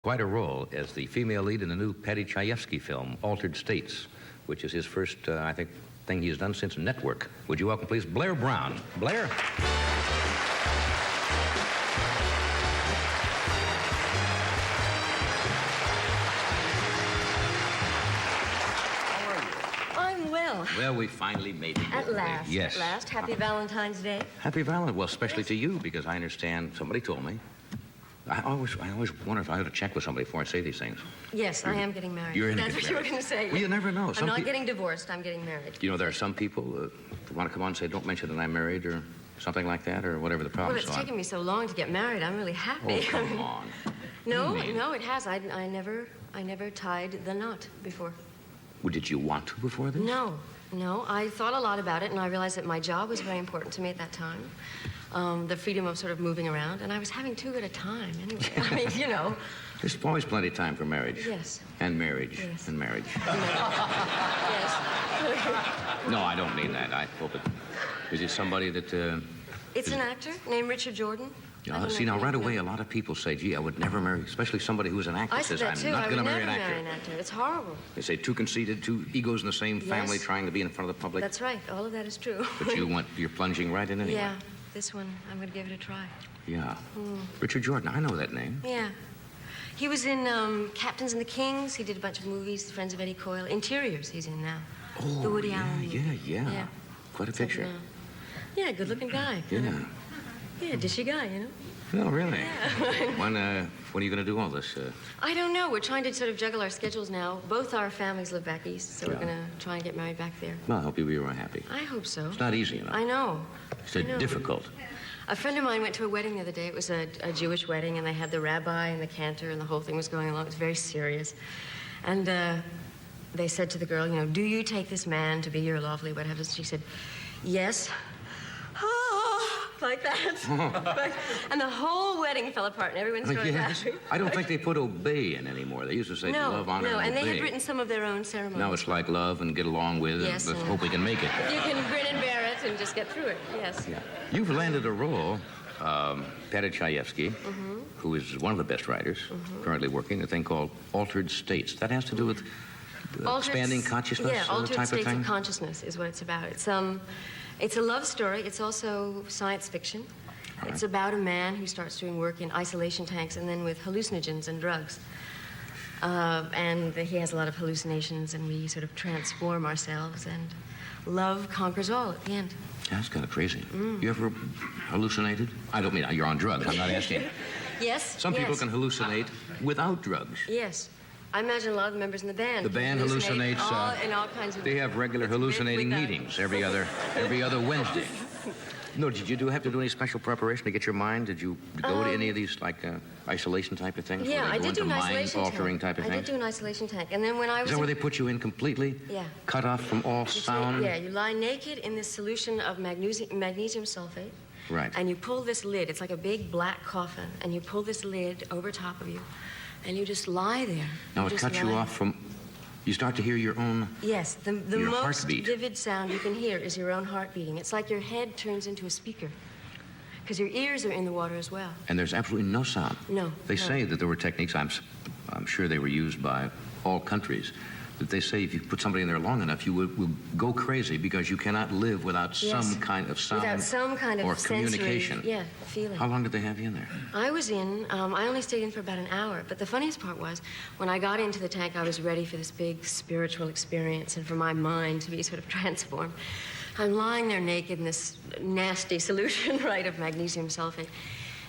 quite a role as the female lead in the new Paddy Chayefsky film, Altered States, which is his first, I think, thing he's done since Network. Would you welcome, please, Blair Brown. Blair? I'm well. Well, we finally made it. At last. Yes. At last. Happy Valentine's Day. Happy Valentine's. Well, especially to you, because I understand, somebody told me. I always wonder if I ought to check with somebody before I say these things. Yes, I am getting married. You're That's what you were going to say. Well, you never know. I'm not getting divorced. I'm getting married. You know, there are some people who want to come on and say, don't mention that I'm married or something like that or whatever the problem is. Well, it's taken me so long to get married. I'm really happy. Oh, come on. No, it has. I never tied the knot before. Well, did you want to before this? No. I thought a lot about it, and I realized that my job was very important to me at that time. The freedom of sort of moving around, and I was having too good a time anyway. I mean, you know. There's always plenty of time for marriage. Yes. And marriage. Yes. And marriage. Yes. No, I don't mean that. I hope it... Is it somebody that... It's an actor named Richard Jordan. See, now, right away, a lot of people say, gee, I would never marry, especially somebody who's an actor. I said that, too. I'm not going to marry an actor. an actor. I would never marry an actor. It's horrible. They say too conceited, two egos in the same family Yes. trying to be in front of the public. That's right. All of that is true. But you're plunging right in anyway. Yeah. This one, I'm going to give it a try. Yeah. Richard Jordan, I know that name. Yeah. He was in Captains and the Kings. He did a bunch of movies, Friends of Eddie Coyle. Interiors, he's in now. Oh, the Woody Allen movie. Yeah. Quite a picture. Yeah, good-looking guy. Yeah. Yeah, dishy guy, you know. No, really? Yeah. When are you going to do all this? I don't know. We're trying to sort of juggle our schedules now. Both our families live back east, so Yeah. we're going to try and get married back there. Well, I hope you'll be real happy. I hope so. It's not easy, you know. I know. It's difficult. A friend of mine went to a wedding the other day. It was a Jewish wedding, and they had the rabbi and the cantor, and the whole thing was going along. It was very serious. And they said to the girl, you know, do you take this man to be your lawfully wed husband? She said, yes. Like that. And the whole wedding fell apart, and everyone started laughing. I don't think they put obey in anymore. They used to say love, honor, and obey. And they had written some of their own ceremonies. Now it's like love and get along with, Yes, and let's hope we can make it. You can grin and bear it and just get through it, yes. Yeah. You've landed a role, Paddy Chayefsky, who is one of the best writers, currently working, a thing called Altered States. That has to do with expanding consciousness, yeah, altered type states of thing? of consciousness is what it's about. It's a love story. It's also science fiction. Right. It's about a man who starts doing work in isolation tanks and then with hallucinogens and drugs. And he has a lot of hallucinations, and we sort of transform ourselves, and love conquers all at the end. That's kind of crazy. You ever hallucinated? I don't mean you're on drugs. I'm not asking. Yes. Some people can hallucinate without drugs. Yes. I imagine a lot of the members in the band. The band hallucinates. In all kinds of. They have regular hallucinating meetings every other Wednesday. No, did you have to do any special preparation to get your mind? Did you go to any of these like isolation type of things? Yeah, where they I go did do into an isolation mind-altering tank. type of I things? did do an isolation tank, and then when I was. Is that where they put you in completely? Yeah. Cut off from all sound? Yeah, you lie naked in this solution of magnesium sulfate. Right. And you pull this lid. It's like a big black coffin, and you pull this lid over top of you, and you just lie there. Now it cuts you off from. You start to hear your own. Yes, the your most heartbeat. vivid sound you can hear is your own heart beating. It's like your head turns into a speaker, because your ears are in the water as well. And there's absolutely no sound. No. They say that there were techniques. I'm sure they were used by all countries. That they say if you put somebody in there long enough, you will go crazy because you cannot live without some kind of sound. Without some kind of or sensory, communication. Yeah, feeling. How long did they have you in there? I was in, I only stayed in for about an hour, but the funniest part was, when I got into the tank, I was ready for this big spiritual experience and for my mind to be sort of transformed. I'm lying there naked in this nasty solution, right, of magnesium sulfate,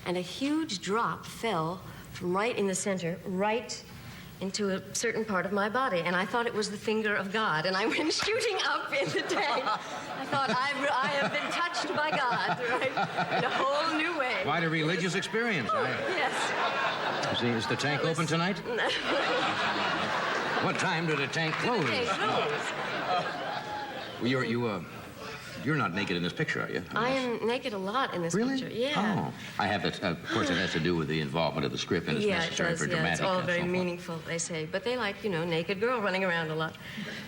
and a huge drop fell from right in the center, right into a certain part of my body, and I thought it was the finger of God, and I went shooting up in the tank. I thought, I have been touched by God, right, in a whole new way. Quite a religious experience. Yes. See, is the tank open tonight? What time did the tank close? The tank closed. Well, you're not naked in this picture, are you? I am naked a lot in this picture. Yeah. Oh, I have it. Of course, it has to do with the involvement of the script, and it's necessary for dramatic. It's all and very so forth. meaningful, they say. But they like, naked girl running around a lot.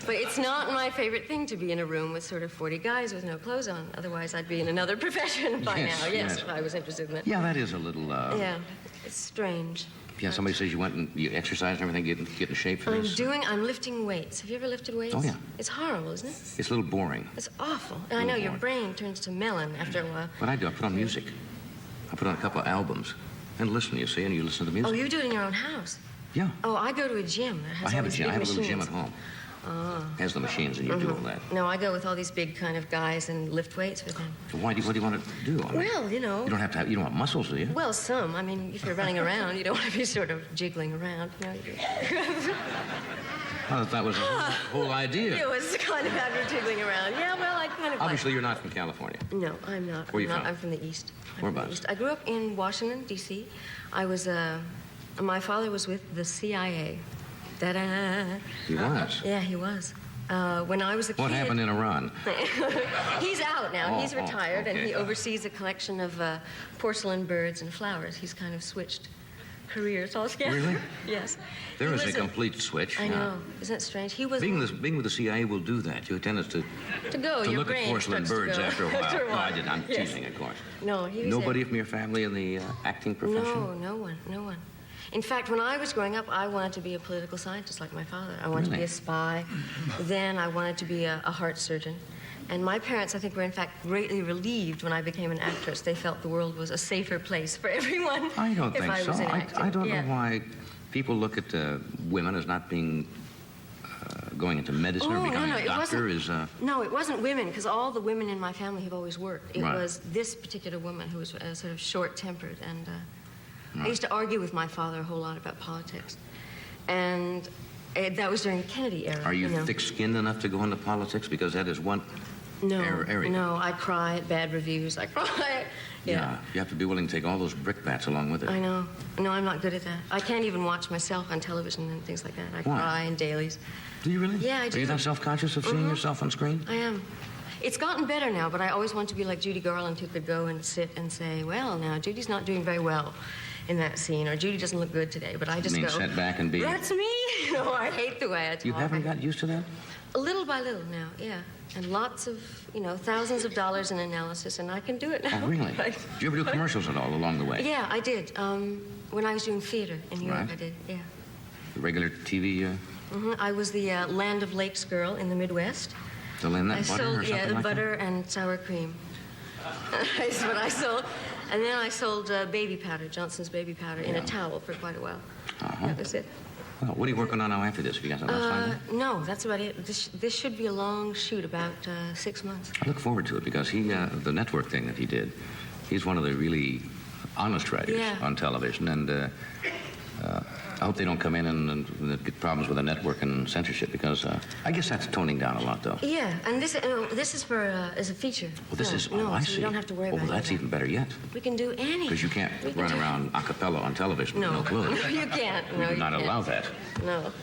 But it's not my favorite thing to be in a room with sort of 40 guys with no clothes on. Otherwise, I'd be in another profession by now. Yes, if I was interested in that. Yeah, that is a little. Yeah, it's strange. Yeah, somebody says you went and you exercised and everything, get in shape for this. I'm lifting weights. Have you ever lifted weights? Oh, yeah. It's horrible, isn't it? It's a little boring. It's awful. And I know your brain turns to melon after a while. What I do, I put on music. I put on a couple of albums and listen, you see, and you listen to the music. Oh, you do it in your own house? Yeah. Oh, I go to a gym. That has I have all a these gym. I big have a little gym machines. at home. Has the machines, and you do all that. No, I go with all these big kind of guys and lift weights with them. So what do you want to do? I mean, Well, you know. You don't have to you don't want muscles, do you? Well, some. I mean, if you're running around, you don't want to be sort of jiggling around. You know? Well, that was the whole idea. It was kind of how you're jiggling around. Yeah, well, I kind of Obviously, you're not from California. No, I'm not. Where are you I'm not. from? I'm from the East. Whereabouts? I grew up in Washington, D.C. I was, my father was with the CIA. Da-da. He was. Yeah, he was. When I was a kid... What happened in Iran? He's out now. He's Oh, retired, and okay. he oversees a collection of porcelain birds and flowers. He's kind of switched careers altogether. Really? Yes. There He is a was complete switch. I know. Isn't it strange? He was... Being with the CIA will do that. You tend to your look at brain porcelain starts to birds go. after a while. After a No, while. I didn't. I'm Yes. teasing, of course. No, he was Nobody from your family in the acting profession? No one. In fact, when I was growing up, I wanted to be a political scientist like my father. I wanted to be Really? a spy. Then I wanted to be a heart surgeon. And my parents, I think, were in fact greatly relieved when I became an actress. They felt the world was a safer place for everyone. I don't if think I so. was in acting. I don't Yeah. know why people look at women as not being going into medicine or Oh, becoming no, a it doctor. wasn't. No, it wasn't women, because all the women in my family have always worked. It Right. was this particular woman who was sort of short-tempered, and Right. I used to argue with my father a whole lot about politics, and that was during the Kennedy era. Are you know. thick-skinned enough to go into politics? Because that is one area. No, I cry at bad reviews. I cry. Yeah. You have to be willing to take all those brickbats along with it. I know. No, I'm not good at that. I can't even watch myself on television and things like that. I Why? cry in dailies. Do you really? Yeah, I do. Are you that self-conscious of seeing yourself on screen? I am. It's gotten better now, but I always want to be like Judy Garland, who could go and sit and say, well, now, Judy's not doing very well in that scene, or Judy doesn't look good today, but I just You mean go, sit back and be... that's me. You know, I hate the way I talk. You haven't got used to that? Little by little now, yeah. And lots of, thousands of dollars in analysis, and I can do it now. Oh, really? Right. Do you ever do commercials at all along the way? Yeah, I did. When I was doing theater in New York, Right. I did, yeah. Regular TV, I was the Land of Lakes girl in the Midwest. the Lynette I butter or sold, something like butter and sour cream. That's what I sold. And then I sold baby powder, Johnson's baby powder, in a Yeah. towel for quite a while. Uh-huh. That was it. that? Well, what are you working on now after this? Have you got something else lined up? No, that's about it. This should be a long shoot, about 6 months. I look forward to it because the network thing that he did, he's one of the really honest writers Yeah. on television, and I hope they don't come in and get problems with the network and censorship because I guess that's toning down a lot, though. Yeah, and this is for as a feature. Well, this is, no, I so see. you don't have to worry about that's that. even better yet We can do any. because you can't We can run do- around a cappella on television with no clothes. No, you can't. We No, do you not can't. allow that. No.